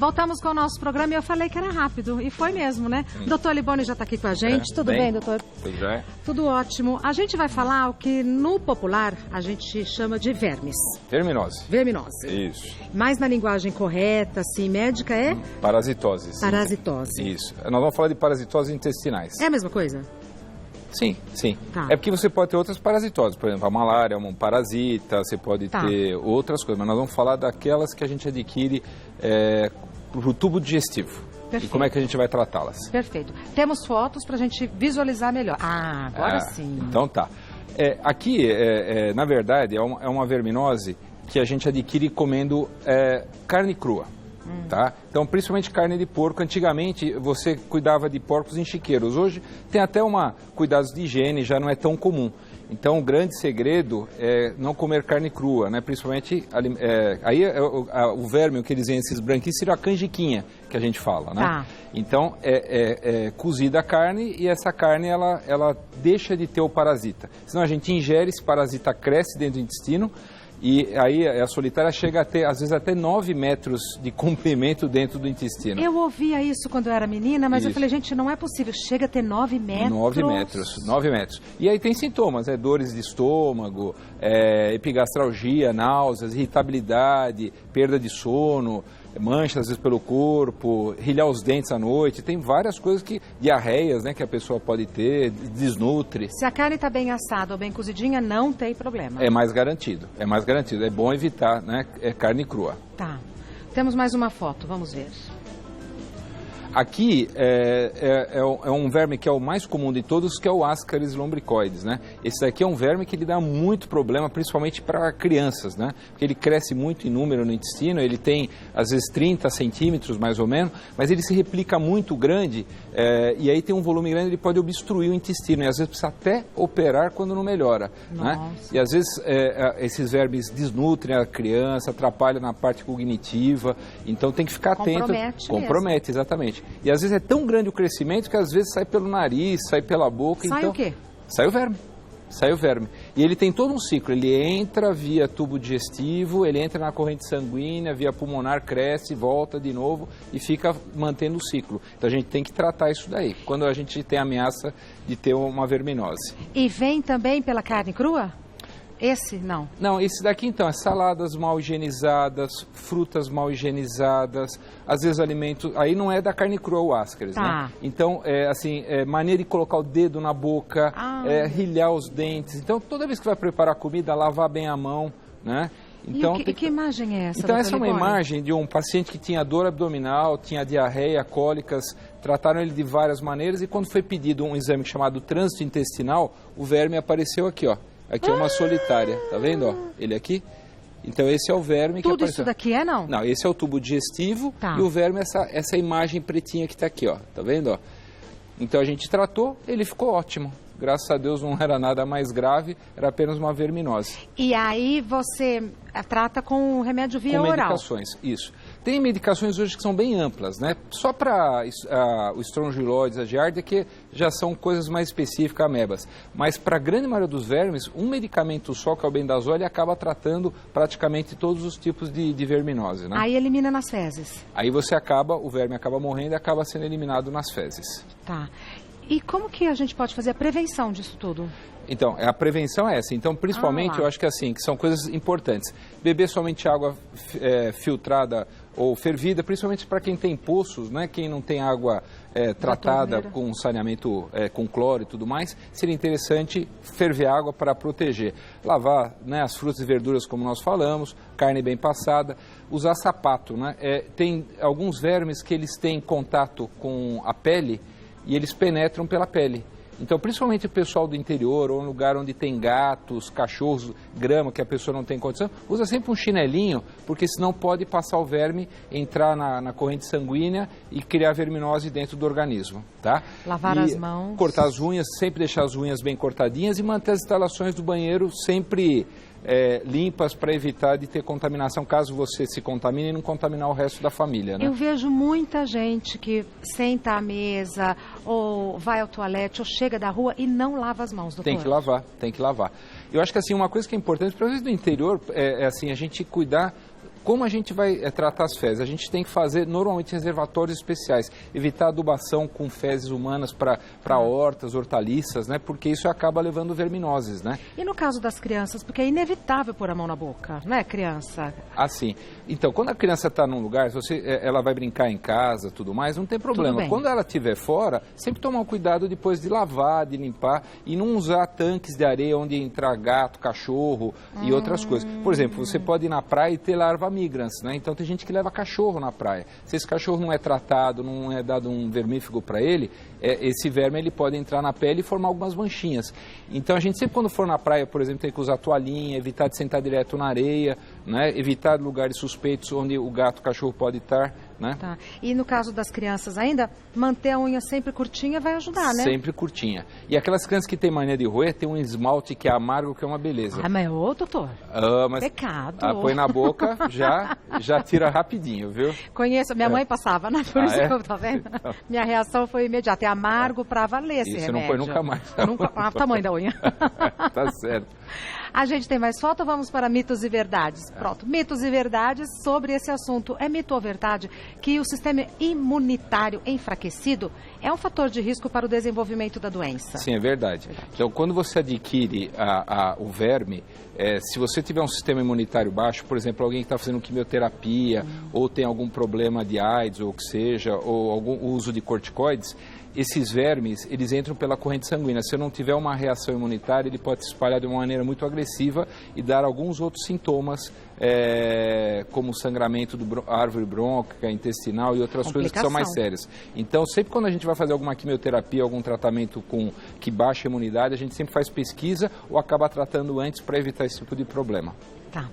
Voltamos com o nosso programa e eu falei que era rápido, e foi mesmo, né? Doutor Liboni já está aqui com a gente. Tudo bem, doutor? Tudo já. Tudo ótimo. A gente vai falar o que no popular a gente chama de vermes. Verminose. Verminose. Isso. Mas na linguagem correta, assim, médica, é? Parasitose. Sim. Parasitose. Isso. Nós vamos falar de parasitose intestinais. É a mesma coisa? Sim, sim. Tá. É porque você pode ter outras parasitoses, por exemplo, a malária é um parasita, você pode ter outras coisas, mas nós vamos falar daquelas que a gente adquire pro tubo digestivo. Perfeito. E como é que a gente vai tratá-las. Perfeito. Temos fotos para a gente visualizar melhor. Ah, agora sim. Então tá. Aqui, na verdade, é uma verminose que a gente adquire comendo carne crua. Tá? Então, principalmente carne de porco. Antigamente, você cuidava de porcos em chiqueiros. Hoje, tem até cuidados de higiene, já não é tão comum. Então, o grande segredo é não comer carne crua, né? Principalmente, o verme, o que eles dizem, esses branquinhos, seria a canjiquinha, que a gente fala, né? Tá. Então, é cozida a carne e essa carne, ela deixa de ter o parasita. Senão, a gente ingere, esse parasita cresce dentro do intestino. E aí a solitária chega a ter, às vezes, até 9 metros de comprimento dentro do intestino. Eu ouvia isso quando eu era menina, mas eu falei, gente, não é possível. Chega a ter 9 metros. 9 metros. E aí tem sintomas, dores de estômago, epigastralgia, náuseas, irritabilidade, perda de sono, manchas, às vezes, pelo corpo, rilhar os dentes à noite. Tem várias coisas diarreias, né, que a pessoa pode ter, desnutre. Se a carne está bem assada ou bem cozidinha, não tem problema. É mais garantido. É bom evitar, né, carne crua. Tá. Temos mais uma foto, vamos ver. Aqui é um verme que é o mais comum de todos, que é o Ascaris lumbricoides, né? Esse daqui é um verme que ele dá muito problema, principalmente para crianças, né? Porque ele cresce muito em número no intestino, ele tem, às vezes, 30 centímetros, mais ou menos, mas ele se replica muito grande, e aí tem um volume grande, ele pode obstruir o intestino, e às vezes precisa até operar quando não melhora, né? E às vezes esses vermes desnutrem a criança, atrapalham na parte cognitiva, então tem que ficar atento. Compromete, exatamente. E às vezes é tão grande o crescimento que às vezes sai pelo nariz, sai pela boca. Sai o quê? Sai o verme. E ele tem todo um ciclo. Ele entra via tubo digestivo, ele entra na corrente sanguínea, via pulmonar, cresce, volta de novo e fica mantendo o ciclo. Então a gente tem que tratar isso daí, quando a gente tem ameaça de ter uma verminose. E vem também pela carne crua? Esse não? Não, esse daqui então é saladas mal higienizadas, frutas mal higienizadas, às vezes alimentos, aí não é da carne crua o Ascaris, né? Então, maneira de colocar o dedo na boca, rilhar os dentes. Então, toda vez que vai preparar comida, lavar bem a mão, né? Então, e que imagem é essa? Então, essa é uma imagem de um paciente que tinha dor abdominal, tinha diarreia, cólicas, trataram ele de várias maneiras e quando foi pedido um exame chamado trânsito intestinal, o verme apareceu aqui, ó. Aqui é uma solitária, tá vendo, ó? Ele aqui. Então esse é o verme que apareceu. Tudo isso daqui não? Não, esse é o tubo digestivo e o verme é essa imagem pretinha que tá aqui, ó. Tá vendo, ó? Então a gente tratou, ele ficou ótimo. Graças a Deus não era nada mais grave, era apenas uma verminose. E aí você trata com remédio via oral? Com medicações, isso. Tem medicações hoje que são bem amplas, né? Só para o estrongiloides, a giardia, que já são coisas mais específicas, amebas. Mas para a grande maioria dos vermes, um medicamento só, que é o bendazole, acaba tratando praticamente todos os tipos de verminose, né? Aí elimina nas fezes? Aí o verme acaba morrendo e acaba sendo eliminado nas fezes. Tá. E como que a gente pode fazer a prevenção disso tudo? Então, a prevenção é essa. Então, principalmente, eu acho que que são coisas importantes. Beber somente água filtrada ou fervida, principalmente para quem tem poços, né? Quem não tem água tratada com saneamento com cloro e tudo mais, seria interessante ferver água para proteger. Lavar, né, as frutas e verduras, como nós falamos, carne bem passada, usar sapato, né? Tem alguns vermes que eles têm contato com a pele e eles penetram pela pele. Então, principalmente o pessoal do interior, ou um lugar onde tem gatos, cachorros, grama, que a pessoa não tem condição, usa sempre um chinelinho, porque senão pode passar o verme, entrar na corrente sanguínea e criar verminose dentro do organismo, tá? Lavar as mãos. Cortar as unhas, sempre deixar as unhas bem cortadinhas e manter as instalações do banheiro sempre limpas para evitar de ter contaminação, caso você se contamine e não contaminar o resto da família, né? Eu vejo muita gente que senta à mesa ou vai ao toalete ou chega da rua e não lava as mãos, doutor. Tem que lavar. Eu acho que uma coisa que é importante, para vezes do interior, a gente cuidar Como a gente vai tratar as fezes? A gente tem que fazer normalmente reservatórios especiais, evitar adubação com fezes humanas para hortas, hortaliças, né? Porque isso acaba levando verminoses, né? E no caso das crianças, porque é inevitável pôr a mão na boca, não é, criança? Assim, então, quando a criança está num lugar, ela vai brincar em casa, tudo mais, não tem problema. Quando ela estiver fora, sempre tomar cuidado depois de lavar, de limpar e não usar tanques de areia onde entrar gato, cachorro e outras coisas. Por exemplo, você pode ir na praia e ter larva migrans, né? Então tem gente que leva cachorro na praia. Se esse cachorro não é tratado, não é dado um vermífugo para ele, esse verme ele pode entrar na pele e formar algumas manchinhas. Então a gente sempre quando for na praia, por exemplo, tem que usar toalhinha, evitar de sentar direto na areia, né? Evitar lugares suspeitos onde o gato, o cachorro pode estar, né? Tá. E no caso das crianças ainda, manter a unha sempre curtinha vai ajudar, né? Sempre curtinha. E aquelas crianças que têm mania de roer, tem um esmalte que é amargo, que é uma beleza. Ah, mas doutor? Mas pecado. Põe na boca, já tira rapidinho, viu? Conheço, minha mãe passava, né? Por isso que eu tô vendo. Minha reação foi imediata. É amargo pra valer esse remédio. Isso não põe nunca mais. O tamanho da unha. Tá certo. A gente tem mais foto ou vamos para mitos e verdades? Pronto, mitos e verdades sobre esse assunto. É mito ou verdade que o sistema imunitário enfraquecido é um fator de risco para o desenvolvimento da doença? Sim, é verdade. Então, quando você adquire o verme, se você tiver um sistema imunitário baixo, por exemplo, alguém que está fazendo quimioterapia ou tem algum problema de AIDS ou o que seja, ou algum uso de corticoides, esses vermes, eles entram pela corrente sanguínea. Se não tiver uma reação imunitária, ele pode se espalhar de uma maneira muito agressiva e dar alguns outros sintomas, como sangramento da árvore brônquica, intestinal e outras coisas que são mais sérias. Então, sempre quando a gente vai fazer alguma quimioterapia, algum tratamento que baixa a imunidade, a gente sempre faz pesquisa ou acaba tratando antes para evitar esse tipo de problema. Tá.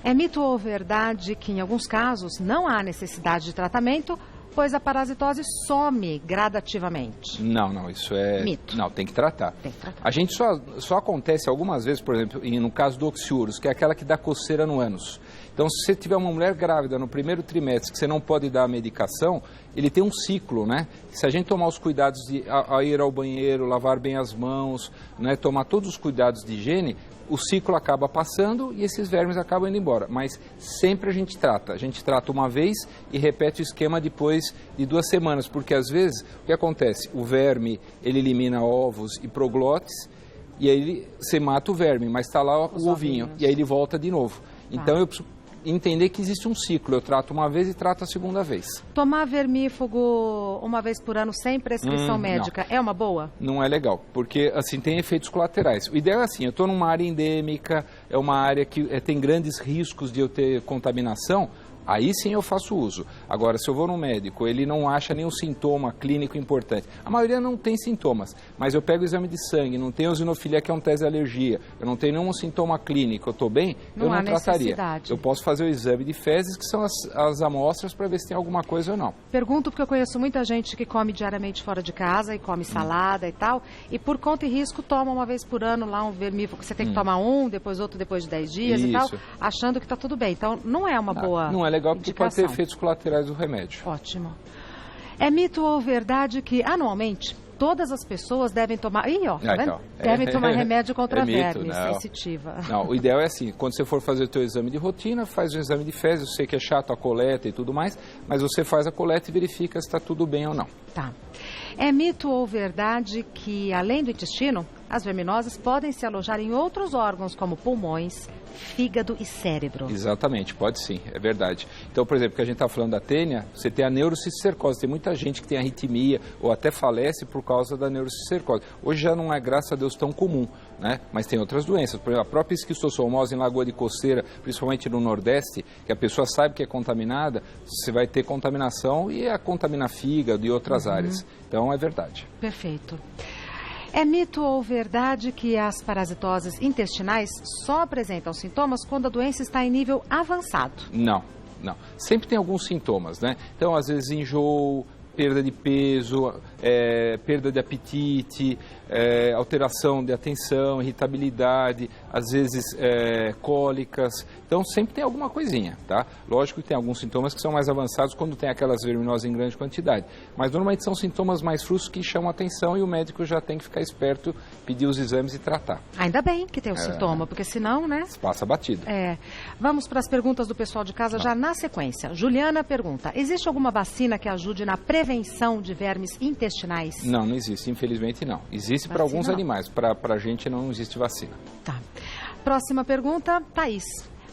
É mito ou verdade que, em alguns casos, não há necessidade de tratamento, pois a parasitose some gradativamente? Não, isso é... mito. Não, tem que tratar. Tem que tratar. A gente só acontece algumas vezes, por exemplo, no caso do oxiurus, que é aquela que dá coceira no ânus. Então, se você tiver uma mulher grávida no primeiro trimestre que você não pode dar a medicação, ele tem um ciclo, né? Se a gente tomar os cuidados de ir ao banheiro, lavar bem as mãos, né? Tomar todos os cuidados de higiene, o ciclo acaba passando e esses vermes acabam indo embora. Mas sempre a gente trata. A gente trata uma vez e repete o esquema depois de 2 semanas. Porque às vezes, o que acontece? O verme, ele elimina ovos e proglotes e aí você mata o verme, mas está lá o ovinho. E aí ele volta de novo. Então eu preciso entender que existe um ciclo. Eu trato uma vez e trato a segunda vez. Tomar vermífugo uma vez por ano sem prescrição médica é uma boa? Não é legal, porque assim tem efeitos colaterais. O ideal é assim, eu estou numa área endêmica, é uma área que tem grandes riscos de eu ter contaminação, aí sim eu faço uso. Agora, se eu vou no médico, ele não acha nenhum sintoma clínico importante. A maioria não tem sintomas, mas eu pego o exame de sangue, não tenho eosinofilia, que é um teste de alergia, eu não tenho nenhum sintoma clínico, eu estou bem, eu não trataria. Eu posso fazer o exame de fezes, que são as amostras, para ver se tem alguma coisa ou não. Pergunto porque eu conheço muita gente que come diariamente fora de casa e come salada e tal, e por conta e risco toma uma vez por ano lá um vermífugo, que você tem que tomar depois outro depois de 10 dias e tal, achando que está tudo bem. Então, não é uma boa... Não é legal porque pode ter efeitos colaterais do remédio. Ótimo. É mito ou verdade que, anualmente, todas as pessoas devem tomar... tá vendo? Devem tomar remédio contra vermes, sensitiva. Não, o ideal é assim, quando você for fazer o teu exame de rotina, faz o exame de fezes, eu sei que é chato a coleta e tudo mais, mas você faz a coleta e verifica se está tudo bem ou não. Tá. É mito ou verdade que, além do intestino, as verminoses podem se alojar em outros órgãos, como pulmões, fígado e cérebro? Exatamente, pode sim, é verdade. Então, por exemplo, que a gente está falando da tênia, você tem a neurocisticercose. Tem muita gente que tem arritmia ou até falece por causa da neurocisticercose. Hoje já não é, graças a Deus, tão comum, né? Mas tem outras doenças. Por exemplo, a própria esquistossomose em lagoa de coceira, principalmente no Nordeste, que a pessoa sabe que é contaminada, você vai ter contaminação e contamina fígado e outras áreas. Então, é verdade. Perfeito. É mito ou verdade que as parasitoses intestinais só apresentam sintomas quando a doença está em nível avançado? Não. Sempre tem alguns sintomas, né? Então, às vezes, enjoo, perda de peso, perda de apetite, alteração de atenção, irritabilidade, às vezes cólicas. Então sempre tem alguma coisinha, tá? Lógico que tem alguns sintomas que são mais avançados quando tem aquelas verminoses em grande quantidade. Mas normalmente são sintomas mais frustos que chamam a atenção e o médico já tem que ficar esperto, pedir os exames e tratar. Ainda bem que tem o sintoma, porque senão, né? Passa batido. Vamos para as perguntas do pessoal de casa já na sequência. Juliana pergunta, existe alguma vacina que ajude na prevenção de vermes intestinais? Não, não existe, infelizmente não. Existe para alguns animais, para a gente não existe vacina. Tá. Próxima pergunta, Thaís.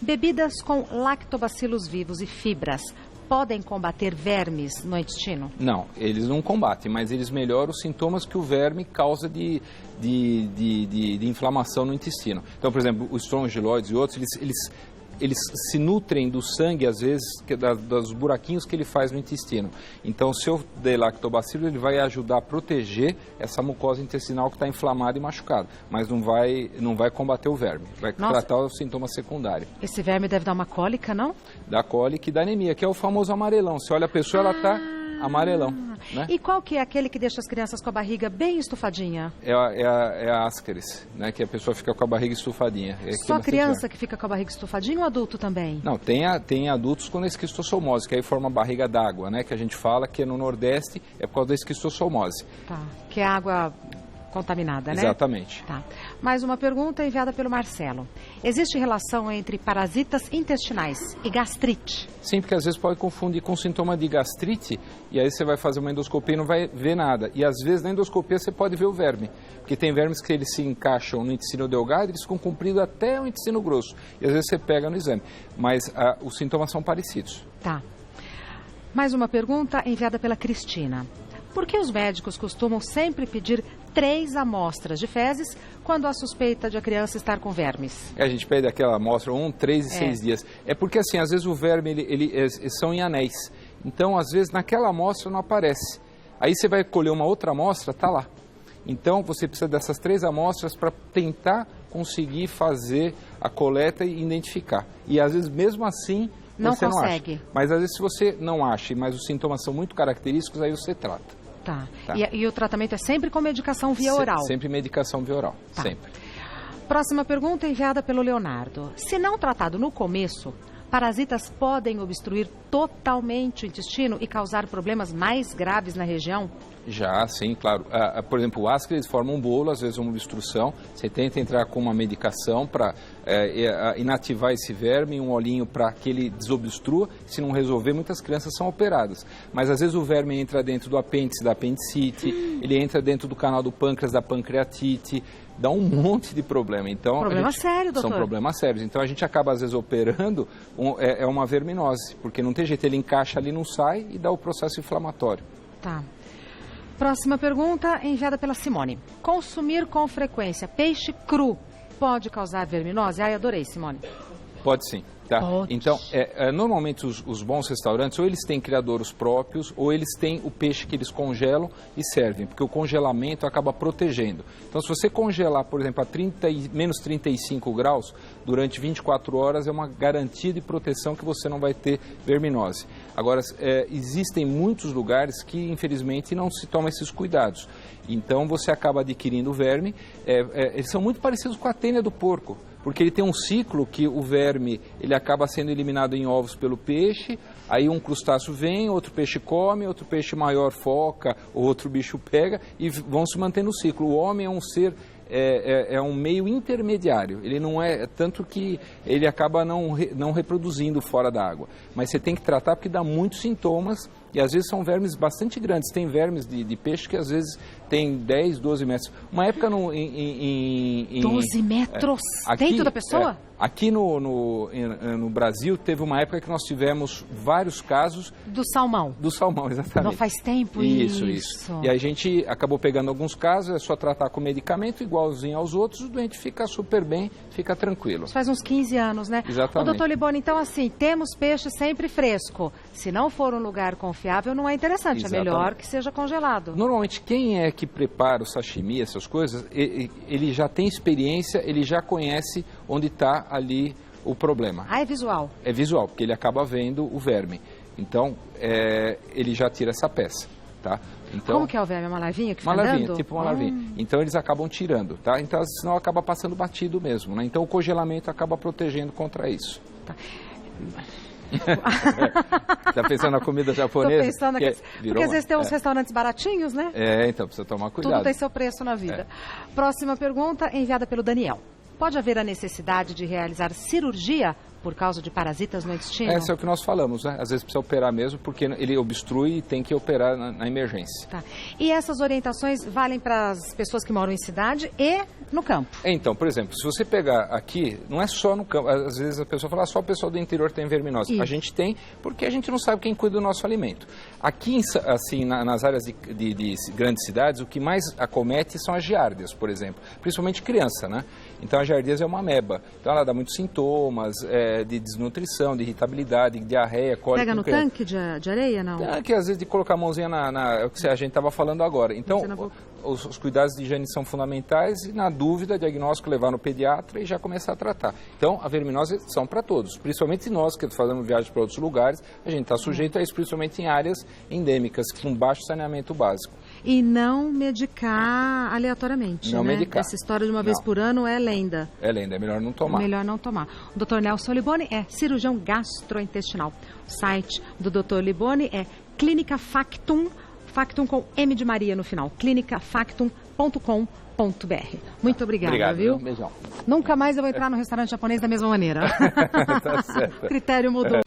Bebidas com lactobacilos vivos e fibras podem combater vermes no intestino? Não, eles não combatem, mas eles melhoram os sintomas que o verme causa de inflamação no intestino. Então, por exemplo, os estrongiloides e outros, eles se nutrem do sangue, às vezes, dos buraquinhos que ele faz no intestino. Então, se eu der lactobacilo, ele vai ajudar a proteger essa mucosa intestinal que está inflamada e machucada, mas não vai combater o verme, vai tratar o sintoma secundário. Esse verme deve dar uma cólica, não? Dá cólica e dá anemia, que é o famoso amarelão. Você olha a pessoa, ela está amarelão. Né? E qual que é aquele que deixa as crianças com a barriga bem estufadinha? É a ascaris, né? Que a pessoa fica com a barriga estufadinha. Só criança que fica com a barriga estufadinha ou adulto também? Não, tem adultos com esquistossomose, que aí forma barriga d'água, né? Que a gente fala que no Nordeste é por causa da esquistossomose. Tá, que é água contaminada, né? Exatamente. Tá. Mais uma pergunta enviada pelo Marcelo. Existe relação entre parasitas intestinais e gastrite? Sim, porque às vezes pode confundir com sintoma de gastrite e aí você vai fazer uma endoscopia e não vai ver nada. E às vezes na endoscopia você pode ver o verme, porque tem vermes que eles se encaixam no intestino delgado e eles ficam compridos até o intestino grosso. E às vezes você pega no exame, mas os sintomas são parecidos. Tá. Mais uma pergunta enviada pela Cristina. Por que os médicos costumam sempre pedir 3 amostras de fezes quando há suspeita de a criança estar com vermes? A gente pede aquela amostra 1, 3 e 6 dias. É porque assim, às vezes o verme, eles são em anéis. Então, às vezes, naquela amostra não aparece. Aí você vai colher uma outra amostra, está lá. Então, você precisa dessas 3 amostras para tentar conseguir fazer a coleta e identificar. E às vezes, mesmo assim, você não acha. Mas às vezes, se você não acha, mas os sintomas são muito característicos, aí você trata. Tá. E o tratamento é sempre com medicação via oral? Sempre medicação via oral, sempre. Próxima pergunta enviada pelo Leonardo. Se não tratado no começo, parasitas podem obstruir totalmente o intestino e causar problemas mais graves na região? Já, sim, claro. Por exemplo, o ascaris forma um bolo, às vezes uma obstrução. Você tenta entrar com uma medicação para inativar esse verme, um olhinho para que ele desobstrua. Se não resolver, muitas crianças são operadas. Mas às vezes o verme entra dentro do apêndice, da apendicite, ele entra dentro do canal do pâncreas, da pancreatite. Dá um monte de problema. Então, problema sério, doutor. São problemas sérios. Então a gente acaba, às vezes, operando uma verminose, porque não tem jeito, ele encaixa ali, não sai e dá o processo inflamatório. Tá. Próxima pergunta enviada pela Simone. Consumir com frequência peixe cru pode causar verminose? Ai, adorei, Simone. Pode sim. Tá? Pode. Então, normalmente os bons restaurantes, ou eles têm criadouros próprios, ou eles têm o peixe que eles congelam e servem, porque o congelamento acaba protegendo. Então, se você congelar, por exemplo, a menos 35 graus, durante 24 horas, é uma garantia de proteção que você não vai ter verminose. Agora, existem muitos lugares que, infelizmente, não se tomam esses cuidados. Então, você acaba adquirindo verme. Eles são muito parecidos com a tênia do porco, porque ele tem um ciclo que o verme ele acaba sendo eliminado em ovos pelo peixe, aí um crustáceo vem, outro peixe come, outro peixe maior foca, outro bicho pega e vão se mantendo no ciclo. O homem é um ser, é um meio intermediário, ele não é, tanto que ele acaba não reproduzindo fora da água. Mas você tem que tratar porque dá muitos sintomas e às vezes são vermes bastante grandes. Tem vermes de peixe que às vezes tem 10, 12 metros. Uma época 12 metros dentro da pessoa? Aqui no Brasil teve uma época que nós tivemos vários casos... Do salmão? Do salmão, exatamente. Não faz tempo isso. E a gente acabou pegando alguns casos, é só tratar com medicamento igualzinho aos outros, o doente fica super bem, fica tranquilo. Isso faz uns 15 anos, né? Exatamente. Ô, doutor Liboni, então assim, temos peixe sempre fresco. Se não for um lugar confiável, não é interessante. Exatamente. É melhor que seja congelado. Normalmente, quem é que prepara o sashimi, essas coisas, ele já tem experiência, ele já conhece onde está ali o problema. Ah, é visual? É visual, porque ele acaba vendo o verme. Então, ele já tira essa peça. tá? Então, como que é o verme? É uma larvinha que fica uma andando? larvinha, tipo uma larvinha. Então eles acabam tirando, tá? Então senão acaba passando batido mesmo, né? Então o congelamento acaba protegendo contra isso. Tá. Tá pensando na comida japonesa? Tô pensando porque às vezes tem uns restaurantes baratinhos, né? Então precisa tomar cuidado. Tudo tem seu preço na vida. Próxima pergunta, enviada pelo Daniel. Pode haver a necessidade de realizar cirurgia por causa de parasitas no intestino? Esse é o que nós falamos, né? Às vezes precisa operar mesmo, porque ele obstrui e tem que operar na emergência. Tá. E essas orientações valem para as pessoas que moram em cidade e no campo? Então, por exemplo, se você pegar aqui, não é só no campo, às vezes a pessoa fala, só o pessoal do interior tem verminose. Isso. A gente tem, porque a gente não sabe quem cuida do nosso alimento. Aqui, assim, nas áreas de grandes cidades, o que mais acomete são as giardias, por exemplo. Principalmente criança, né? Então, a giardia é uma ameba. Então, ela dá muitos sintomas, de desnutrição, de irritabilidade, de diarreia, cólica. Pega no tanque de areia, não? É que às vezes de colocar a mãozinha é o que a gente estava falando agora. Então, os cuidados de higiene são fundamentais e, na dúvida, diagnóstico, levar no pediatra e já começar a tratar. Então, a verminose são para todos, principalmente nós que fazemos viagens para outros lugares, a gente está sujeito a isso, principalmente em áreas endêmicas, com baixo saneamento básico. E não medicar aleatoriamente, não né? Medicar. Essa história de uma vez por ano é lenda. É lenda, é melhor não tomar. Melhor não tomar. O Dr. Nelson Liboni é cirurgião gastrointestinal. O site do Dr. Liboni é Clínica Factum, Factum com M de Maria no final, clinicafactum.com.br. Muito obrigada, viu? Um beijão. Nunca mais eu vou entrar no restaurante japonês da mesma maneira. Tá certo. O critério mudou.